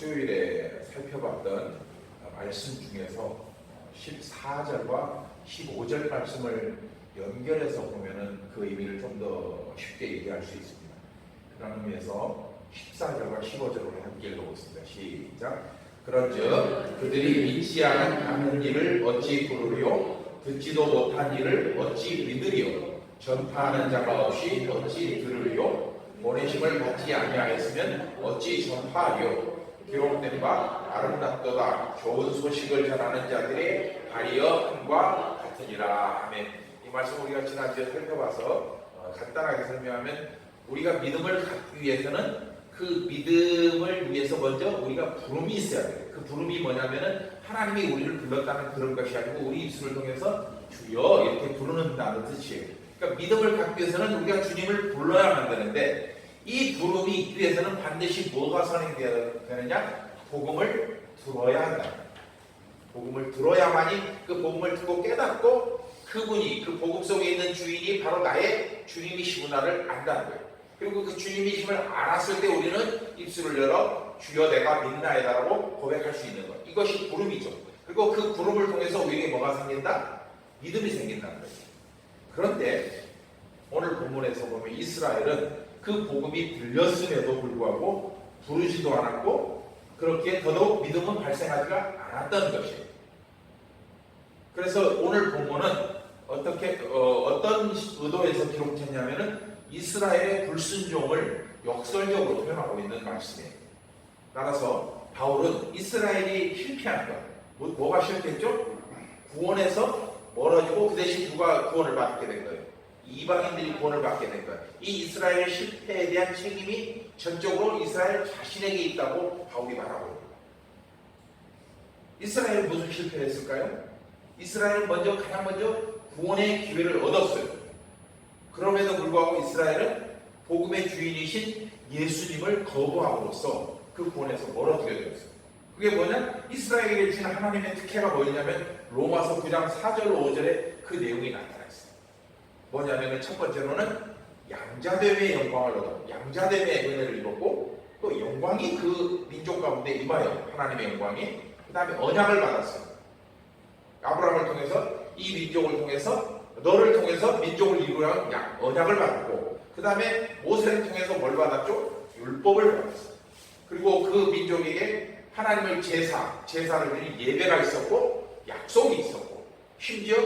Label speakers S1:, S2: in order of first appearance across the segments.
S1: 수요일에 살펴봤던 말씀 중에서 14절과 15절 말씀을 연결해서 보면은 그 의미를 좀 더 쉽게 얘기할 수 있습니다. 그런 의미에서 14절과 15절을 함께 읽어보겠습니다. 시작. 그런즉 그들이 믿지 않은 일을 어찌 부르리요? 듣지도 못한 일을 어찌 믿으리요? 전파하는 자가 없이 어찌 들으리요? 보내심을 받지 아니하였으면 어찌 전파하리요? 기록된 바 아름답도다 좋은 소식을 전하는 자들의 발이여 함과 같으니라. 아멘. 이 말씀 우리가 지난주에 살펴봐서 간단하게 설명하면 우리가 믿음을 갖기 위해서는 그 믿음을 위해서 먼저 우리가 부름이 있어야 돼요. 그 부름이 뭐냐면은 하나님이 우리를 불렀다는 그런 것이 아니고 우리 입술을 통해서 주여 이렇게 부르는다는 뜻이에요. 그러니까 믿음을 갖기 위해서는 우리가 주님을 불러야만 되는데 이 부름이 있기 위해서는 반드시 뭐가 선행되어야 되느냐? 복음을 들어야 한다. 복음을 들어야만이 그 복음을 듣고 깨닫고 그분이 그 복음 속에 있는 주인이 바로 나의 주님이시구나를 안다는 거예요. 그리고 그 주님이심을 알았을 때 우리는 입술을 열어 주여 내가 믿나이다라고 고백할 수 있는 것. 이것이 부름이죠. 그리고 그 부름을 통해서 우리에게 뭐가 생긴다? 믿음이 생긴다는 거예요. 그런데 오늘 본문에서 보면 이스라엘은 그 복음이 들렸음에도 불구하고 부르지도 않았고 그렇게 더더욱 믿음은 발생하지가 않았던 것이에요. 그래서 오늘 본문은 어떤 의도에서 기록했냐면은 이스라엘의 불순종을 역설적으로 표현하고 있는 말씀이에요. 따라서 바울은 이스라엘이 실패한 것, 뭐가 실패했죠? 구원에서 멀어지고 그 대신 누가 구원을 받게 된 거예요? 이방인들이 구원을 받게 된 거예요. 이 이스라엘의 실패에 대한 책임이 전적으로 이스라엘 자신에게 있다고 바울이 말하고 있습니다. 이스라엘은 무슨 실패를 했을까요? 이스라엘은 가장 먼저 구원의 기회를 얻었어요. 그럼에도 불구하고 이스라엘은 복음의 주인이신 예수님을 거부함으로써 그 구원에서 멀어지게 되었어요. 그게 뭐냐? 이스라엘에게 주신 하나님의 특혜가 뭐였냐면 로마서 9장 4절 5절에 그 내용이 나타나 있어요. 뭐냐면 첫 번째로는 양자됨의 영광을 얻어 양자됨의 은혜를 입었고 또 영광이 그 민족 가운데 임하여 하나님의 영광이 그 다음에 언약을 받았어요. 아브라함을 통해서 이 민족을 통해서 너를 통해서 민족을 이루라는 언약을 받았고 그 다음에 모세를 통해서 뭘 받았죠? 율법을 받았어요. 그리고 그 민족에게 하나님을 제사를 드린 예배가 있었고 약속이 있었고 심지어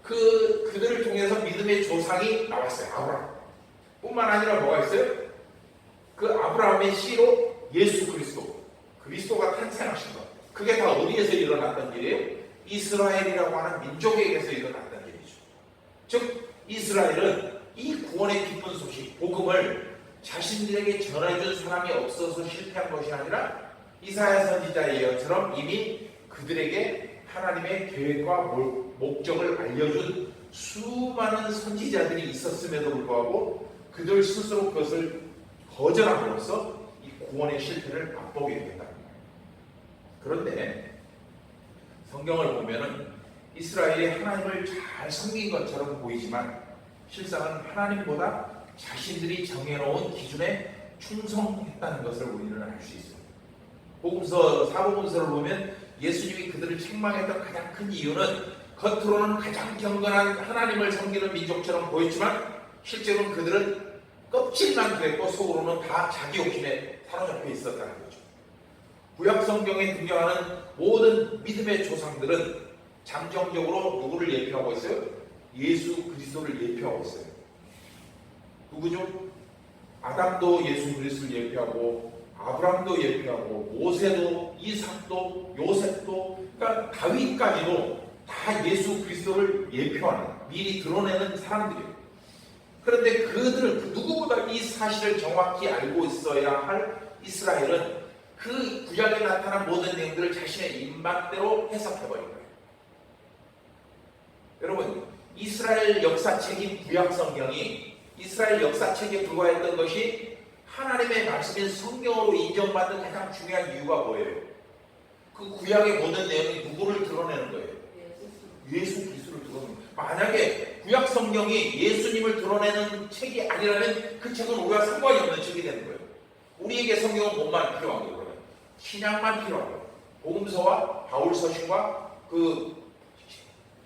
S1: 그들을 통해서 믿음의 조상이 나왔어요. 아브라함 뿐만 아니라 뭐가 있어요? 그 아브라함의 씨로 예수 그리스도가 탄생하신 것. 그게 다 어디에서 일어났던 일이에요? 이스라엘이라고 하는 민족에게서 일어났던 일이죠. 즉 이스라엘은 이 구원의 기쁜 소식 복음을 자신들에게 전해준 사람이 없어서 실패한 것이 아니라 이사야 선지자의 예언처럼 이미 그들에게 하나님의 계획과 목적을 알려준 수많은 선지자들이 있었음에도 불구하고 그들 스스로 그것을 거절함으로써 이 구원의 실패를 맛보게 된다. 그런데 성경을 보면은 이스라엘이 하나님을 잘 섬긴 것처럼 보이지만 실상은 하나님보다 자신들이 정해놓은 기준에 충성했다는 것을 우리는 알 수 있습니다. 복음서 사복음서를 보면 예수님이 그들을 책망했던 가장 큰 이유는 겉으로는 가장 경건한 하나님을 섬기는 민족처럼 보였지만 실제로는 그들은 껍질만 그랬고 속으로는 다 자기 욕심에 사로잡혀 있었다는 거죠. 구약 성경에 등장하는 모든 믿음의 조상들은 잠정적으로 누구를 예표하고 있어요? 예수 그리스도를 예표하고 있어요. 누구죠? 아담도 예수 그리스도를 예표하고 아브람도 예표하고 모세도 이삭도 요셉도 그러니까 다윗까지도 다 예수 그리스도를 예표하는 미리 드러내는 사람들이에요. 그런데 그들은 누구보다 이 사실을 정확히 알고 있어야 할 이스라엘은 그 구약에 나타난 모든 내용들을 자신의 입맛대로 해석해버린 거예요. 여러분 이스라엘 역사책인 구약 성경이 이스라엘 역사책에 불과했던 것이 하나님의 말씀인 성경으로 인정받는 가장 중요한 이유가 뭐예요? 그 구약의 모든 내용이 누구를 드러내는 거예요? 예수 그리스도를 드러내는 거예요. 만약에 구약 성경이 예수님을 드러내는 책이 아니라면 그 책은 우리가 상관이 없는 책이 되는 거예요. 우리에게 성경은 뭐만 필요한 거예요? 신약만 필요하고 복음서와 바울 서신과 그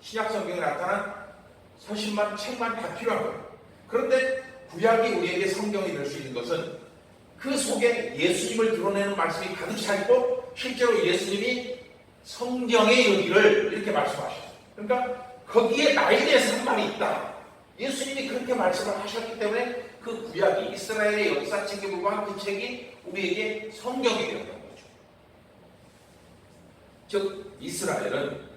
S1: 신약 성경에 나타난 서신만 책만 다 필요한 거예요. 그런데 구약이 우리에게 성경이 될 수 있는 것은 그 속에 예수님을 드러내는 말씀이 가득 차 있고 실제로 예수님이 성경의 여기를 이렇게 말씀하셨어요. 그러니까 거기에 나에 대해서 한 말이 있다. 예수님이 그렇게 말씀을 하셨기 때문에 그 구약이 이스라엘의 역사책에 불과한 그 책이 우리에게 성경이 되었던 거죠. 즉 이스라엘은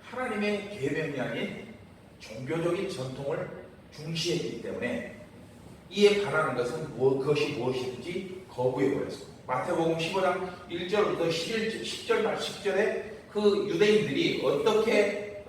S1: 하나님의 계명이 아닌 종교적인 전통을 중시했기 때문에 이에 반하는 것은 그것이 무엇인지 거부해버렸습니다. 마태복음 15장 1절부터 10절에 그 유대인들이 어떻게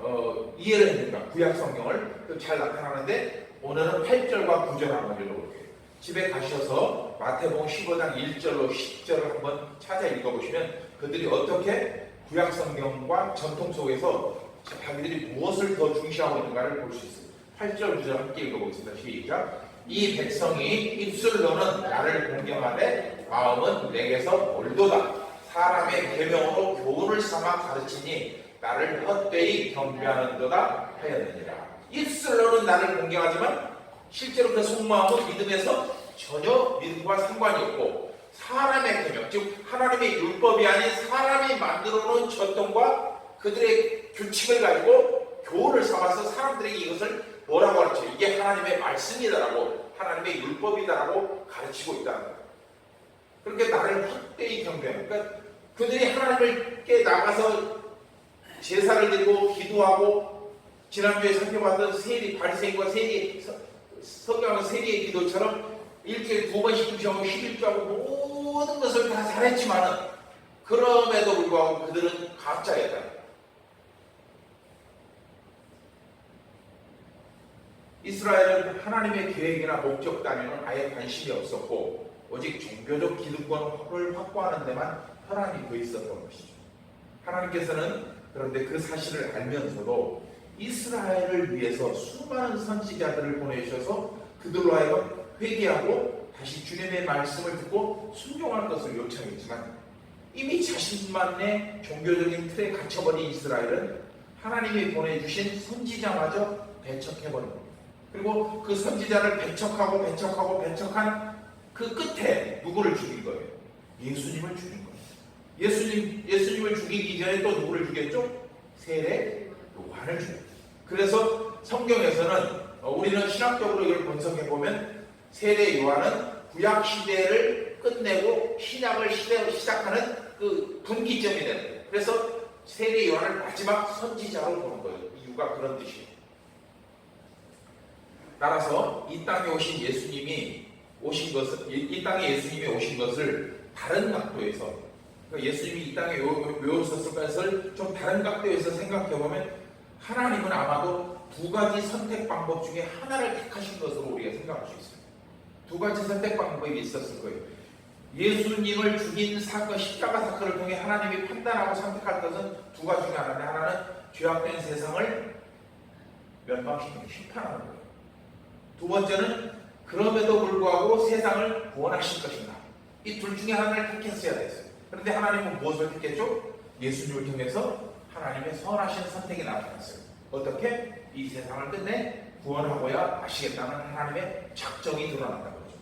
S1: 이해를 했는가 구약 성경을 잘 나타나는데 오늘은 8절과 9절 한번 읽어볼게요. 집에 가셔서 마태복음 15장 1절로 10절을 한번 찾아 읽어보시면 그들이 어떻게 구약 성경과 전통 속에서 자기들이 무엇을 더 중시하고 있는가를 볼 수 있어요. 8절 9절 함께 읽어보겠습니다. 시작. 이 백성이 입술로는 나를 공경하되 마음은 내게서 멀도다. 사람의 계명으로 교훈을 삼아 가르치니 나를 헛되이 경배하는도다 하였느니라. 입술로는 나를 공경하지만 실제로 그 속마음은 믿음에서 전혀 믿음과 상관이 없고 사람의 계명, 즉 하나님의 율법이 아닌 사람이 만들어 놓은 전통과 그들의 규칙을 가지고 교훈을 삼아서 사람들에게 이것을 뭐라고 가르쳐? 이게 하나님의 말씀이다라고 하나님의 율법이다라고 가르치고 있다는 거예요. 그렇게 나를 헛되이 경배하는, 그러니까 그들이 하나님께 나가서 제사를 드리고 기도하고 지난주에 살펴봤던 세리 바리새인과 세리 성경의 세리의 기도처럼 일주일에 2번씩 주시하고 11조하고 모든 것을 다 잘했지만은 그럼에도 불구하고 그들은 가짜였다. 이스라엘은 하나님의 계획이나 목적 따위는 아예 관심이 없었고 오직 종교적 기득권을 확보하는 데만 혈안이 돼 있었던 것이죠. 하나님께서는 그런데 그 사실을 알면서도 이스라엘을 위해서 수많은 선지자들을 보내셔서 그들로 하여금 회개하고 다시 주님의 말씀을 듣고 순종할 것을 요청했지만 이미 자신만의 종교적인 틀에 갇혀버린 이스라엘은 하나님이 보내주신 선지자마저 배척해버린 겁니다. 그리고 그 선지자를 배척한 그 끝에 누구를 죽인 거예요? 예수님을 죽인 거예요. 예수님을 죽이기 전에 또 누구를 죽였죠? 세례 요한을 죽였죠. 그래서 성경에서는 우리는 신학적으로 이걸 분석해 보면 세례 요한은 구약 시대를 끝내고 신약을 시작하는 그 분기점이 되는 거예요. 그래서 세례 요한을 마지막 선지자로 보는 거예요. 이유가 그런 뜻이에요. 따라서 이 땅에 오신 예수님이 오신 것을 다른 각도에서, 그러니까 예수님이 이 땅에 왜 오셨을 것을 좀 다른 각도에서 생각해 보면 하나님은 아마도 두 가지 선택 방법 중에 하나를 택하신 것으로 우리가 생각할 수 있어요. 두 가지 선택 방법이 있었을 거예요. 예수님을 죽인 사건, 십자가 사건을 통해 하나님이 판단하고 선택할 것은 두 가지 중에 하나인데, 하나는 죄악된 세상을 멸망시키는 심판하는 거예요. 두 번째는 그럼에도 불구하고 세상을 구원하실 것인가. 이 둘 중에 하나를 택했어야 됐어요. 그런데 하나님은 무엇을 택했죠? 예수님을 통해서 하나님의 선하신 선택이 나타났어요. 어떻게? 이 세상을 끝내 구원하고야 마시겠다는 하나님의 작정이 드러난다는 거죠.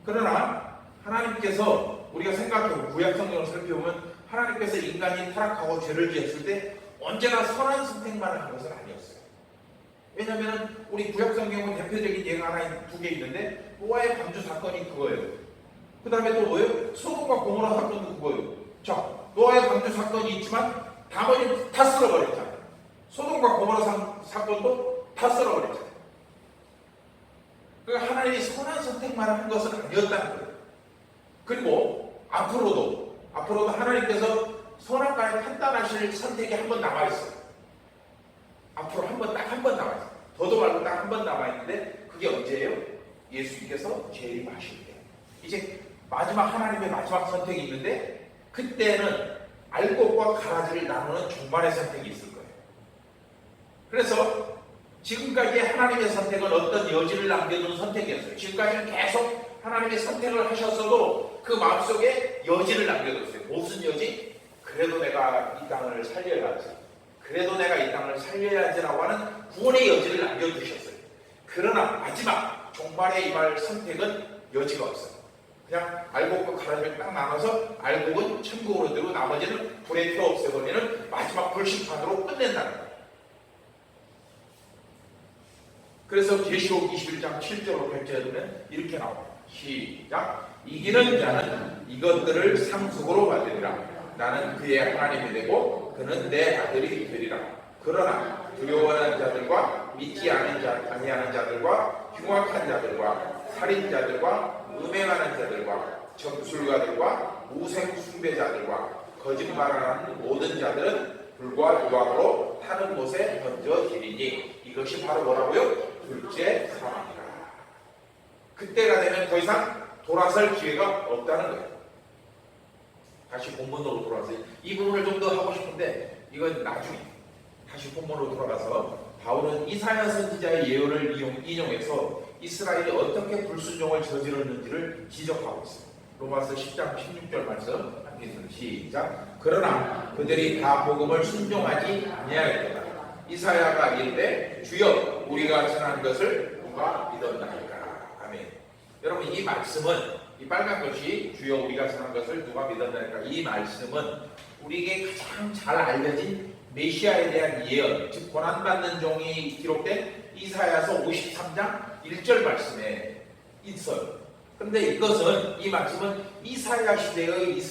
S1: 그러나 하나님께서 우리가 생각해보고 구약 성경을 살펴보면 하나님께서 인간이 타락하고 죄를 지었을 때 언제나 선한 선택만 한 것은 아니었어요. 왜냐하면 우리 구약 성경은 대표적인 예가 하나 두 개 있는데 노아의 방주 사건이 그거예요. 그 다음에 또 뭐예요? 소돔과 고모라 사건도 그거예요. 자, 노아의 방주 사건이 있지만 나머지는 다 쓸어버렸잖아요. 소돔과 고모라 사건도 다 쓸어버렸잖아요. 그러니까 하나님이 선한 선택만 한 것은 아니었다는 거예요. 그리고 앞으로도 하나님께서 선악과를 판단하실 선택이 한 번 남아있어요. 앞으로 딱 한 번 남아있어요. 더도 말고 딱 한 번 남아있는데 그게 언제예요? 예수님께서 재림하실 때. 이제 하나님의 마지막 선택이 있는데 그때는 알곡과 가라지를 나누는 종말의 선택이 있을 거예요. 그래서 지금까지 하나님의 선택은 어떤 여지를 남겨두는 선택이었어요. 지금까지는 계속 하나님이 선택을 하셨어도 그 마음속에 여지를 남겨뒀어요. 무슨 여지? 그래도 내가 이 땅을 살려야지. 그래도 내가 이 땅을 살려야지라고 하는 구원의 여지를 남겨두셨어요. 그러나 마지막 종말의 이 말 선택은 여지가 없어요. 그냥 알곡과 가라지를 딱 나눠서 알곡은 천국으로 들고 나머지는 불에 태워 없애버리는 마지막 불심판으로 끝낸다는 거예요. 그래서 계시록 21장 7절로 8절에 보면 이렇게 나옵니다. 시작. 이기는 자는 이것들을 상속으로 받으리라. 나는 그의 하나님이 되고 그는 내 아들이 되리라. 그러나 두려워하는 자들과 믿지 아니하는 자들과 흉악한 자들과 살인자들과 음행하는 자들과 점술가들과 우생 숭배자들과 거짓말하는 모든 자들은 불과 유황으로 타는 곳에 던져지리니 이것이 바로 뭐라고요? 둘째 사망이라. 그때가 되면 더 이상 돌아설 기회가 없다는 거예요. 다시 본문으로 돌아가서 이 부분을 좀 더 하고 싶은데 이건 나중에 다시 본문으로 돌아가서 바울은 이사야 선지자의 예언을 인용해서 이스라엘이 어떻게 불순종을 저질렀는지를 지적하고 있습니다. 로마서 10장 16절 말씀 함께 읽습니다. 시작. 그러나 그들이 다 복음을 순종하지 아니하였도다. 이사야가 이르되 주여 우리가 전한 것을 누가 믿었나이까. 아멘. 여러분 이 말씀은 이 빨간 것이 주여 우리가 전한 것을 누가 믿었나이까. 이 말씀은 우리에게 가장 잘 알려진 메시아에 대한 예언, 즉 고난받는 종이 기록된 이사야서 53장 1절 말씀에 있어요. 그런데 이것은 이 말씀은 이사야 시대의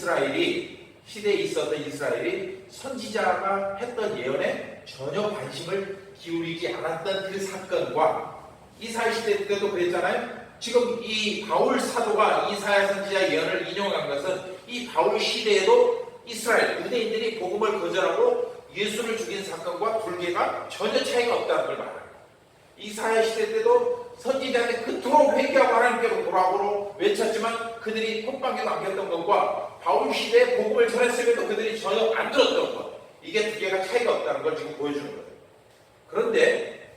S1: 시대에 있었던 이스라엘이 선지자가 했던 예언에 전혀 관심을 기울이지 않았던 그 사건과 이사야 시대 때도 그랬잖아요. 지금 이 바울 사도가 이사야 선지자 예언을 인용한 것은 이 바울 시대에도 이스라엘 유대인들이 복음을 거절하고 예수를 죽인 사건과 불개가 전혀 차이가 없다는 걸 말합니다. 이사야 시대 때도 선지자한테 그토록 회개하고 하나님께로 돌아오고 외쳤지만 그들이 콧방귀도 안 꼈던 것과 바울 시대에 복음을 전했음에도 그들이 전혀 안 들었던 것, 이게 두 개가 차이가 없다는 걸 지금 보여주는 거예요. 그런데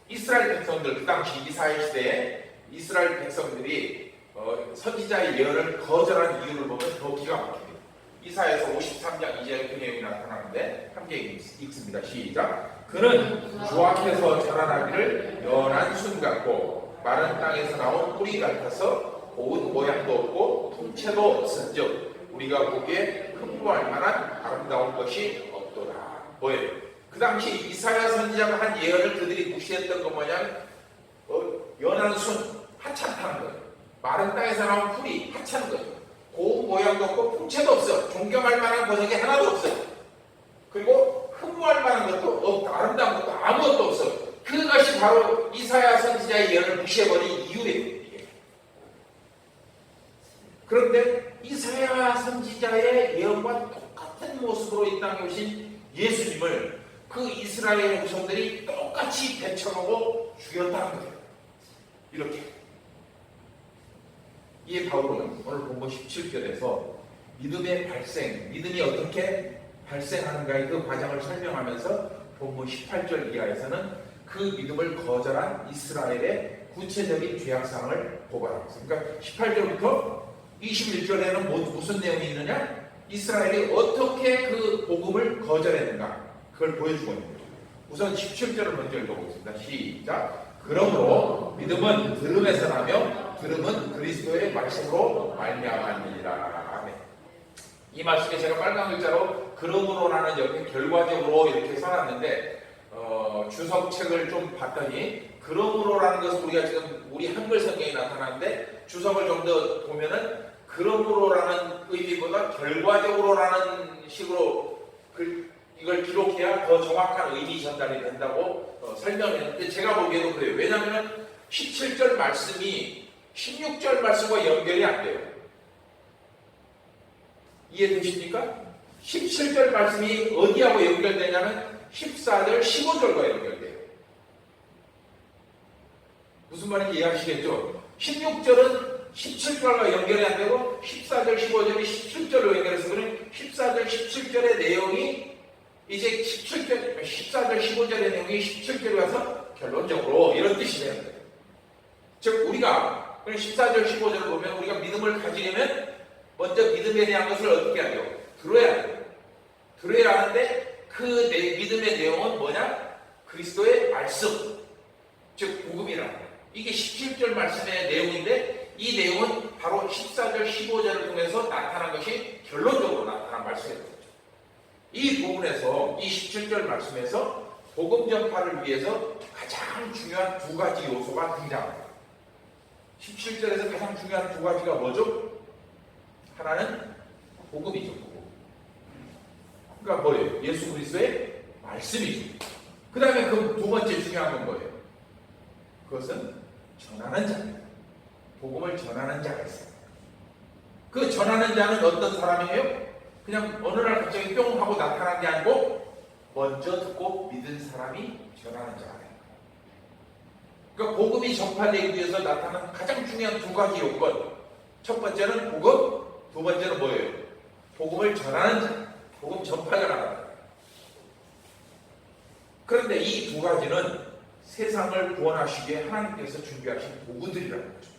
S1: 이스라엘 백성들, 그 당시 이사야 시대에 이스라엘 백성들이 선지자의 예언을 거절한 이유를 보면 더 기가 막힙니다. 이사야서 53장 2절에 그 내용이 나타나는데 함께 읽습니다. 시작. 그는 주 앞에서 자라나기를 연한 순 같고 마른 땅에서 나온 뿌리 같아서 고운 모양도 없고 통째도 없은즉 우리가 보기에 흠모할 만한 아름다운 것이 없도다. 뭐예요? 그 당시 이사야 선지자가 한 예언을 그들이 무시했던 것 뭐냐면 연한 순, 하찮다는 거예요. 마른 땅에서 나온 풀이 하찮은 거예요. 고운 모양도 없고 풍채도 없어. 존경할 만한 것이 하나도 없어요. 그리고 흠모할 만한 것도 없고 아름다운 것도 아무것도 없어요. 그것이 바로 이사야 선지자의 예언을 무시해버린 이유예요. 그런데 이사야 선지자의 예언과 똑같은 모습으로 이 땅에 오신 예수님을 그 이스라엘 후손들이 똑같이 대처하고 죽였다는 거예요. 이렇게. 이 바울은 오늘 본문 17절에서 믿음의 발생, 믿음이 어떻게 발생하는가의 그 과정을 설명하면서 본문 18절 이하에서는 그 믿음을 거절한 이스라엘의 구체적인 죄악상을 고발하고 있습니다. 그러니까 18절부터 21절에는 무슨 내용이 있느냐? 이스라엘이 어떻게 그 복음을 거절했는가? 그걸 보여주고 있는 거죠. 우선 17절을 먼저 읽어보겠습니다. 시작. 그러므로 믿음은 들음에서 나며 들음은 그리스도의 말씀으로 말미암았느니라. 아멘. 이 말씀에 제가 빨간 글자로 그러므로라는 옆에 결과적으로 이렇게 써놨는데 주석책을 좀 봤더니 그러므로라는 것은 우리가 지금 우리 한글 성경에 나타나는데 주석을 좀 더 보면은 그러므로라는 의미보다 결과적으로라는 식으로 이걸 기록해야 더 정확한 의미 전달이 된다고 설명했는데 제가 보기에도 그래요. 왜냐하면 17절 말씀이 16절 말씀과 연결이 안 돼요. 이해되십니까? 17절 말씀이 어디하고 연결되냐면 14절, 15절과 연결돼요. 무슨 말인지 이해하시겠죠? 16절은 17절과 연결이 안 되고 14절, 15절이 17절로 연결해서 그러니 14절, 17절의 내용이 이제 14절, 15절의 내용이 17절에 와서 결론적으로 이런 뜻이 되는 거예요. 즉 우리가 그럼 14절, 15절을 보면 우리가 믿음을 가지려면 먼저 믿음에 대한 것을 어떻게 하죠? 들어야 돼요. 들어야 하는데 그 믿음의 내용은 뭐냐? 그리스도의 말씀, 즉 복음이라는 거예요. 이게 17절 말씀의 내용인데 이 내용은 바로 14절, 15절을 통해서 나타난 것이 결론적으로 나타난 말씀이에요. 이 부분에서 이 17절 말씀에서 복음 전파를 위해서 가장 중요한 두 가지 요소가 등장합니다. 17절에서 가장 중요한 두 가지가 뭐죠? 하나는 복음이죠. 복음. 그러니까 뭐예요? 예수 그리스도의 말씀이죠. 그 다음에 그 두 번째 중요한 건 뭐예요? 그것은 전하는 자입니다. 복음을 전하는 자가 있어요. 그 전하는 자는 어떤 사람이에요? 그냥 어느 날 갑자기 뿅 하고 나타난 게 아니고 먼저 듣고 믿은 사람이 전하는 자가 돼요. 그러니까 복음이 전파되기 위해서 나타나는 가장 중요한 두 가지 요건. 첫 번째는 복음, 두 번째는 뭐예요? 복음을 전하는 자, 복음 전파자가 나타나요. 그런데 이 두 가지는 세상을 구원하시기에 하나님께서 준비하신 도구들이라는 거죠.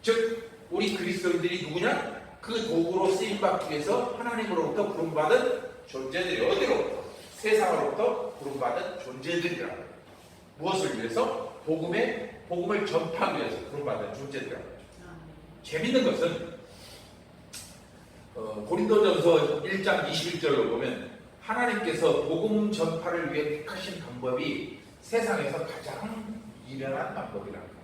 S1: 즉 우리 그리스도인들이 누구냐? 그 도구로 쓰임받기 위해서 하나님으로부터 부름받은 존재들이 어디로부터? 세상으로부터 부름받은 존재들이라는 거예요. 무엇을 위해서? 복음을 전파하기 위해서 부름받은 존재들이라는 거죠. 재밌는 것은 고린도전서 1장 21절로 보면 하나님께서 복음 전파를 위해 택하신 방법이 세상에서 가장 미련한 방법이라는 거예요.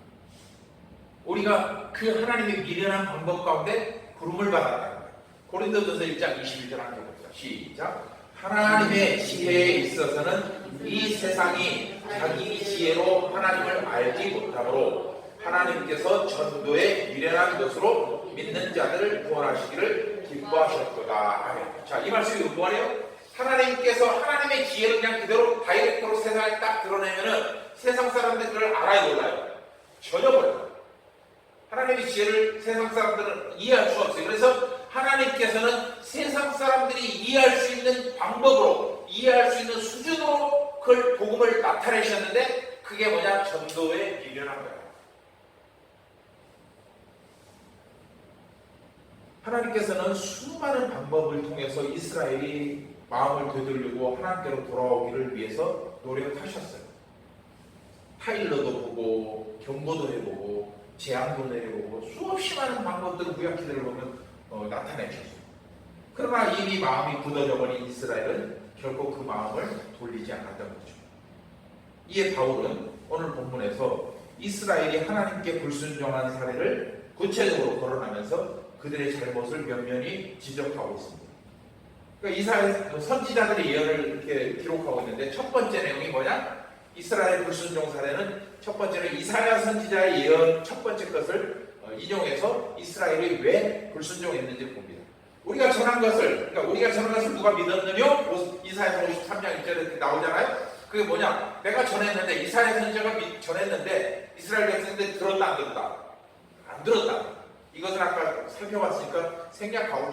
S1: 우리가 그 하나님의 미련한 방법 가운데 부름을 받았다는 거예요. 고린도전서 1장 21절 함께 봅시다. 시작. 하나님의 지혜에 있어서는 이 세상이 자기 지혜로 하나님을 알지 못하므로 하나님께서 전도의 미련한 것으로 믿는 자들을 구원하시기를 기뻐하셨도다. 자, 이 말씀이 뭐예요? 하나님께서 하나님의 지혜를 그냥 그대로 다이렉트로 세상에 딱 드러내면은 세상 사람들이 그걸 알아요, 몰라요? 전혀 몰라요. 하나님의 지혜를 세상 사람들은 이해할 수 없어요. 그래서 하나님께서는 세상 사람들이 이해할 수 있는 방법으로, 이해할 수 있는 수준으로 그걸 복음을 나타내셨는데 그게 뭐냐? 전도에 미련한 거예요. 하나님께서는 수많은 방법을 통해서 이스라엘이 마음을 되돌리고 하나님께로 돌아오기를 위해서 노력하셨어요. 타일러도 보고 경고도 해보고 재앙도 내려보고 수없이 많은 방법들을 구약기들을 보면 나타내셨어요. 그러나 이미 마음이 굳어져 버린 이스라엘은 결국 그 마음을 돌리지 않았던 거죠. 이에 바울은 오늘 본문에서 이스라엘이 하나님께 불순종한 사례를 구체적으로 거론하면서 그들의 잘못을 면면히 지적하고 있습니다. 그러니까 이스라엘 선지자들의 예언을 이렇게 기록하고 있는데 첫 번째 내용이 뭐냐? 이스라엘 불순종 사례는 첫 번째는 이사야 선지자의 예언 첫 번째 것을 인용해서 이스라엘이 왜 불순종했는지 봅니다. 우리가 전한 것을 누가 믿었느냐? 이사야 53장 1절에 이렇게 나오잖아요. 그게 뭐냐? 내가 전했는데 이사야 선지자가 전했는데 이스라엘 백성들이 들었다 안 들었다? 안 들었다. 이것을 아까 살펴봤으니까 생략하고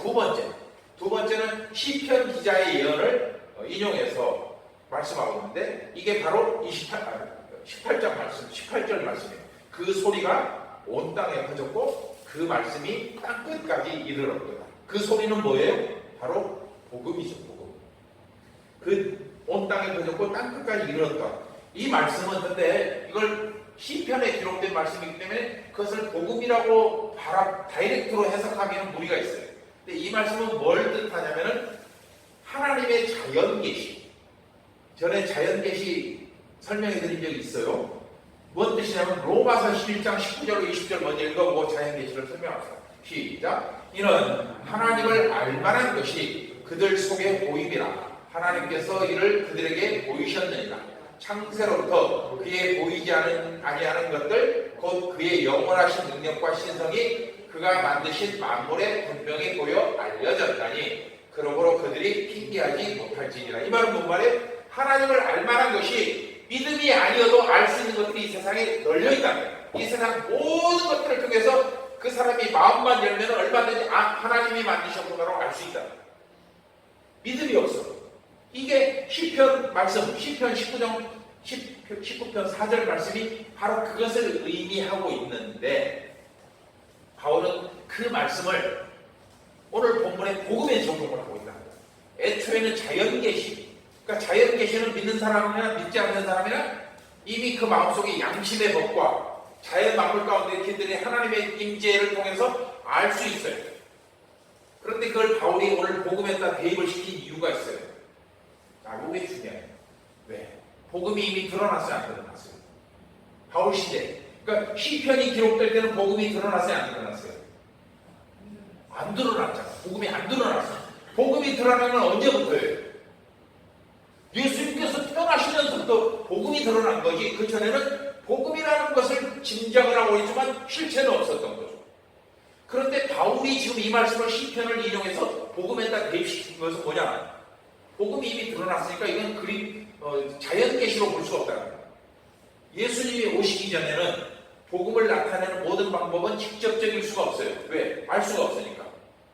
S1: 두 번째는 시편 기자의 예언을 인용해서 말씀하고 있는데 이게 바로 18절 말씀이에요. 그 소리가 온 땅에 퍼졌고 그 말씀이 땅끝까지 이르렀다. 그 소리는 뭐예요? 바로 복음이죠. 복음. 그 온 땅에 퍼졌고 땅끝까지 이르렀다. 이 말씀은 근데 이걸 시편에 기록된 말씀이기 때문에 그것을 복음이라고 다이렉트로 해석하기에는 무리가 있어요. 근데 이 말씀은 뭘 뜻하냐면은 하나님의 자연계시. 전에 자연계시 설명해 드린 적이 있어요. 무슨 뜻이냐면 로마서 11장 19절로 20절 먼저 읽어보고 자연계시를 설명합시다. 시작. 이는 하나님을 알만한 것이 그들 속에 보임이라. 하나님께서 이를 그들에게 보이셨느니라. 창세로부터 그의 보이지 아니하는 것들 곧 그의 영원하신 능력과 신성이 그가 만드신 만물에 분명히 보여 알려졌다니 그러므로 그들이 핑계하지 못할지니라. 이 말은 뭔 말이에요? 하나님을 알만한 것이 믿음이 아니어도 알 수 있는 것들이 이 세상에 널려있다는 거예요. 이 세상 모든 것들을 통해서 그 사람이 마음만 열면 얼마든지 하나님이 만드셨구나라고 알 수 있다. 믿음이 없어. 이게 시편 말씀, 시편 19편 4절 말씀이 바로 그것을 의미하고 있는데 바울은 그 말씀을 오늘 본문의 복음에 적용을 하고 있다. 애초에는 자연계시, 그러니까 자연계시는 믿는 사람이나 믿지 않는 사람이나 이미 그 마음속에 양심의 법과 자연 만물 가운데 그들이 하나님의 임재를 통해서 알 수 있어요. 그런데 그걸 바울이 오늘 복음에다 대입을 시킨 이유가 있어요. 자, 이게 중요해요. 왜? 복음이 이미 드러났어요, 안 드러났어요? 바울 시대. 그러니까 시편이 기록될 때는 복음이 드러났어요, 안 드러났어요? 안 드러났잖아. 복음이 안 드러났어요. 복음이 드러나는 언제부터예요? 예수님께서 태어나시면서부터 복음이 드러난 거지. 그 전에는 복음이라는 것을 짐작을 하고 있지만 실체는 없었던 거죠. 그런데 바울이 지금 이 말씀을 시편을 인용해서 복음에다 대입시킨 것은 뭐냐? 복음이 이미 드러났으니까 이건 자연계시로 볼 수 없다는 거예요. 예수님이 오시기 전에는 복음을 나타내는 모든 방법은 직접적일 수가 없어요. 왜? 알 수가 없으니까.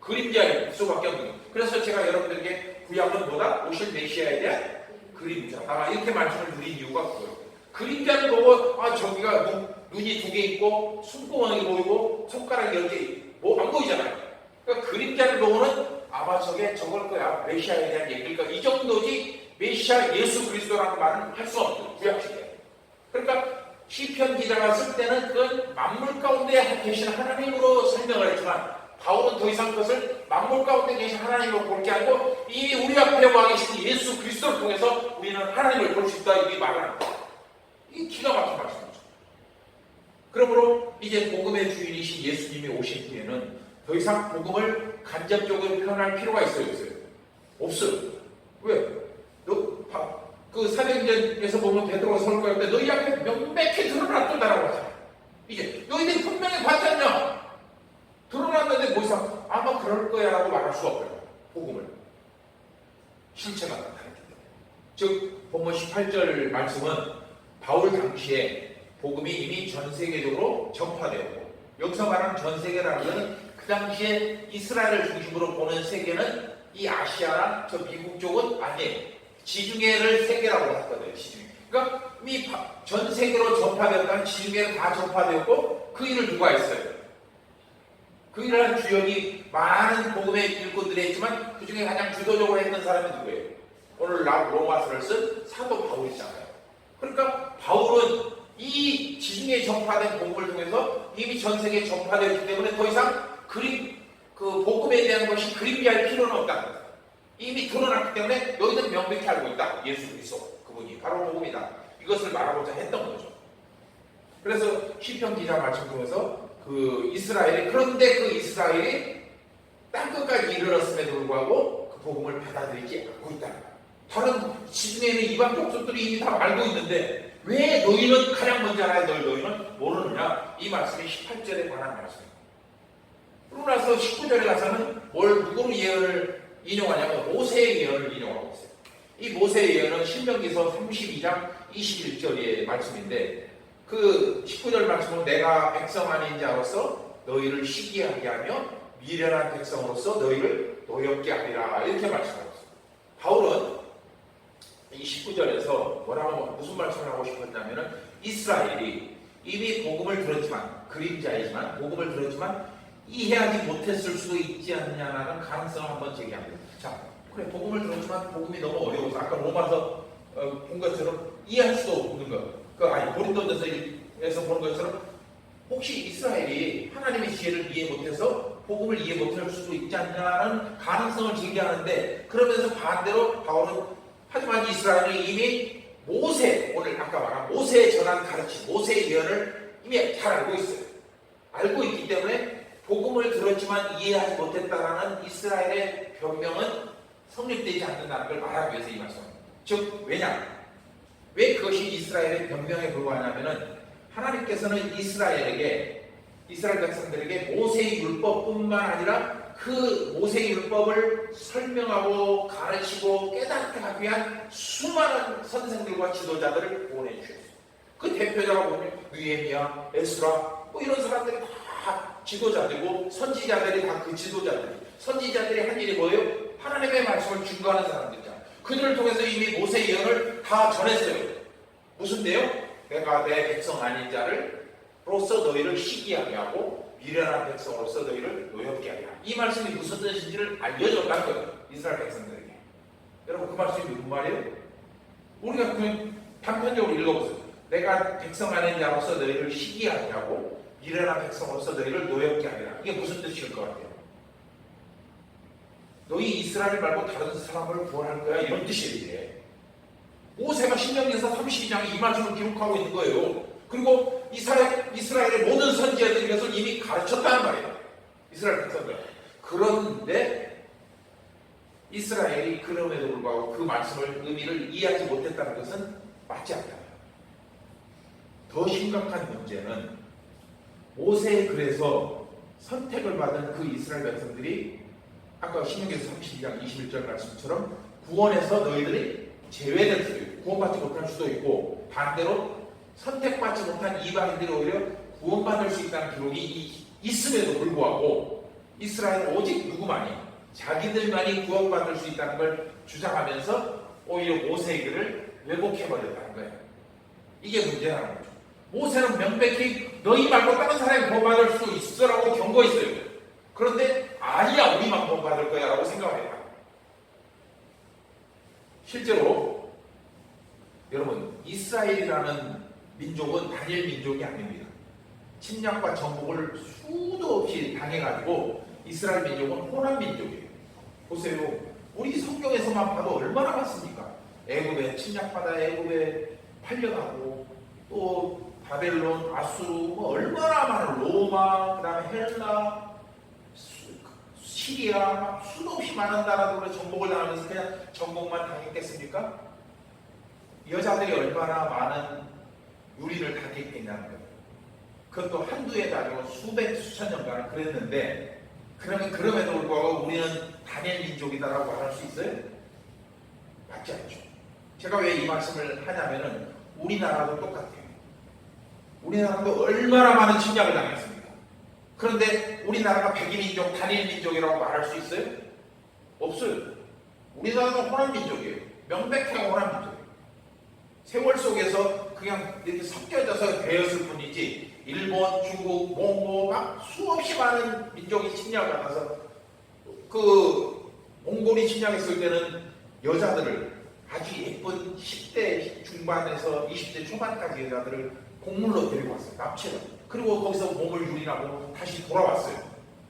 S1: 그림자일 수밖에 없는 거예요. 그래서 제가 여러분들에게 구약은 뭐다? 오실 메시아에 대한 그림자. 이렇게 말씀을 드린 이유가 그거예요. 그림자를 보고 저기가 눈이 2개 있고 숨구멍이 보이고 손가락이 10개 안 보이잖아요. 그러니까 그림자를 보고는 아마 저걸 거야. 메시아에 대한 얘기일까? 이 정도지 메시아 예수 그리스도라는 말은 할 수 없어요. 구약시대. 그러니까 시편 기자가 쓸 때는 그건 만물 가운데 계신 하나님으로 설명을 했지만 바울은 더 이상 그것을 만물 가운데 계신 하나님으로 볼 게 아니고 이미 우리 앞에 와 계신 예수 그리스도를 통해서 우리는 하나님을 볼 수 있다. 이게 말을 하는 거예요. 이게 기가 막힌 말씀이죠. 그러므로 이제 복음의 주인이신 예수님이 오신 뒤에는 더 이상 복음을 간접적으로 표현할 필요가 있어요, 없어요? 없어요. 왜? 그 사도행전에서 보면 베드로가 서울 갈 때 너희 앞에 명백히 드러났다라고 하잖아요. 이제 너희들이 분명히 봤지 않냐? 드러났는데 뭐 이상 아마 그럴 거야 라고 말할 수가 없어요. 복음을. 실체가 나타났기 때문에. 즉 본문 18절 말씀은 바울 당시에 복음이 이미 전 세계적으로 전파되었고, 여기서 말하는 전 세계라는 것은 그 당시에 이스라엘을 중심으로 보는 세계는 이 아시아나 저 미국 쪽은 아니에요. 지중해를 세계라고 했거든요. 지중해. 그러니까 이미 전 세계로 전파되었다는 지중해를 다 전파되었고, 그 일을 누가 했어요? 그 일을 한 주역이 많은 복음의 일꾼들이 했지만 그 중에 가장 주도적으로 했던 사람이 누구예요? 오늘 로마서를 쓴 사도 바울이잖아요. 그러니까 바울은 이 지중해에 전파된 복음을 통해서 이미 전 세계에 전파되었기 때문에 더 이상 그 복음에 대한 것이 그림자할 필요는 없다는 거예요. 이미 드러났기 때문에 너희들은 명백히 알고 있다. 예수 그리스도 그분이 바로 복음이다. 이것을 말하고자 했던 거죠. 그래서 시편 기자 말씀 통해서 그런데 그 이스라엘이 땅끝까지 이르렀음에도 불구하고 그 복음을 받아들이지 않고 있다. 다른 지중해는 이방 족속들이 이미 다 알고 있는데 왜 너희는 가장 먼저 알아야 너희는 모르느냐? 이 말씀이 18절에 관한 말씀입니다. 그러고 나서 19절에 가서는 누구로 예언을 인용하냐면 모세의 예언을 인용하고 있어요. 이 모세의 예언은 신명기서 32장 21절의 말씀인데 그 19절 말씀은 내가 백성 아닌 자로서 너희를 시기하게 하며 미련한 백성으로서 너희를 노엽게 하리라 이렇게 말씀하고 있어요. 바울은 이 19절에서 무슨 말씀을 하고 싶었냐면은 이스라엘이 이미 복음을 들었지만 그림자이지만 복음을 들었지만 이해하지 못했을 수도 있지 않냐라는 가능성을 한번 제기합니다. 자, 그래 복음을 들었지만 복음이 너무 어려워서 아까 로마서 본 것처럼 이해할 수도 없는 거. 고린도전서에서 보는 것처럼 혹시 이스라엘이 하나님의 지혜를 이해 못해서 복음을 이해 못할 수도 있지 않냐는 가능성을 제기하는데 그러면서 반대로 바울은 하지만 이스라엘은 이미 오늘 아까 말한 모세에 전한 가르침, 모세의 예언을 이미 잘 알고 있어요. 알고 있기 때문에 복음을 들었지만 이해하지 못했다라는 이스라엘의 변명은 성립되지 않는다는 걸 말하기 위해서 이 말씀입니다. 즉 왜 그것이 이스라엘의 변명에 불과하냐면은 하나님께서는 이스라엘 백성들에게 모세의 율법뿐만 아니라 그 모세의 율법을 설명하고 가르치고 깨닫게 하기 위한 수많은 선생들과 지도자들을 보내주셨어요. 그 대표자가 보면 느헤미야, 에스라 이런 사람들이 다 지도자들이고 선지자들이 다 그 지도자들이 선지자들이 한 일이 뭐예요? 하나님의 말씀을 증거하는 사람들이잖아요. 그들을 통해서 이미 모세의 예언을 다 전했어요. 무슨 내용? 내가 내 백성 아닌 자로서 너희를 시기하게 하고 미련한 백성으로서 너희를 노엽게 하리라. 이 말씀이 무슨 뜻인지를 알려줬다는 거예요. 이스라엘 백성들에게. 여러분 그 말씀이 무슨 말이에요? 우리가 그냥 단편적으로 읽어보세요. 내가 백성 안에 자로서 너희를 시기하게 하고 미련한 백성으로서 너희를 노엽게 하리라. 이게 무슨 뜻일 것 같아요? 너희 이스라엘 말고 다른 사람을 구원할 거야 이런 뜻이에요. 모세가 신명기에서 32장에 이 말씀을 기록하고 있는 거예요. 그리고 이스라엘의 모든 선지자들이 이것을 이미 가르쳤다는 말이에요. 이스라엘 백성들. 그런데 이스라엘이 그럼에도 불구하고 그 말씀을 의미를 이해하지 못했다는 것은 맞지 않다. 더 심각한 문제는 모세의 글에서 선택을 받은 그 이스라엘 백성들이 아까 신명기에서 32장 21절 말씀처럼 구원에서 너희들이 제외될 수도 있고 구원받지 못할 수도 있고 반대로 선택받지 못한 이방인들이 오히려 구원받을 수 있다는 기록이 있음에도 불구하고 이스라엘은 오직 누구만이 자기들만이 구원받을 수 있다는 걸 주장하면서 오히려 모세의 글을 왜곡해버렸다는 거예요. 이게 문제라는 거죠. 모세는 명백히 너희 말고 다른 사람이 구원받을 수 있어라고 경고했어요. 그런데 아니야 우리만 구원받을 거야 라고 생각합니다. 실제로 여러분 이스라엘이라는 민족은 단일 민족이 아닙니다. 침략과 정복을 수도 없이 당해가지고 이스라엘 민족은 혼합 민족이에요. 보세요. 우리 성경에서만 봐도 얼마나 많습니까? 애굽에 침략받아 애굽에 팔려가고 또 바벨론, 아수르 뭐 얼마나 많은 로마, 그 다음에 헬라, 시리아 수도 없이 많은 나라들로 정복을 당하면서 그냥 정복만 당했겠습니까? 여자들이 얼마나 많은 유리를 당했겠냐는 거예요. 그것도 한두 해가 아니고 수백 수천 년간 그랬는데 그럼에도 불구하고 우리는 단일 민족이다라고 할 수 있어요? 맞지 않죠. 제가 왜 이 말씀을 하냐면은 우리나라도 똑같아요. 우리나라도 얼마나 많은 침략을 당했습니까? 그런데 우리나라가 백인민족, 단일민족이라고 말할 수 있어요? 없어요. 우리나라는 혼합민족이에요. 명백하게 혼합민족이에요. 세월 속에서 그냥 이렇게 섞여져서 되었을 뿐이지 일본, 중국, 몽고 막 수없이 많은 민족이 침략을 받아서 그 몽골이 침략했을 때는 여자들을 아주 예쁜 10대 중반에서 20대 초반까지 여자들을 곡물로 데리고 왔어요. 납치를. 그리고 거기서 몸을 유린하고 다시 돌아왔어요.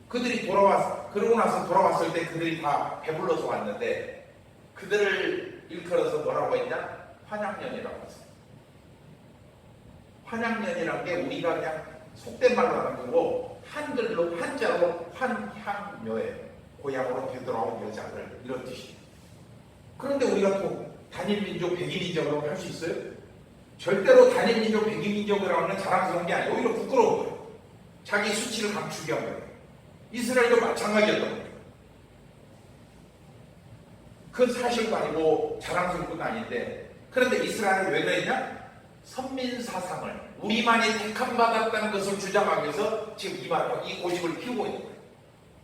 S1: 그러고 나서 돌아왔을 때 그들이 다 배불러서 왔는데 그들을 일컬어서 뭐라고 했냐? 환양년이라고 했어요. 환양년이라는 게 우리가 그냥 속된 말로 하는 거고 한글로 한자로 환향녀예요. 고향으로 되돌아온 여자들 이런 뜻이에요. 그런데 우리가 또 단일민족, 백인민족이라고 할 수 있어요? 절대로 단일민족, 백인민족이라고 하는 자랑스러운 게 아니고 오히려 부끄러운 거예요. 자기 수치를 감추게 한 거예요. 이스라엘도 마찬가지였던 거예요. 그건 사실도 아니고 자랑스러운 것도 아닌데 그런데 이스라엘은 왜 그랬냐? 선민사상을 우리만이 택함받았다는 것을 주장하기 위해서 지금 이 고집을 피우고 있는 거예요.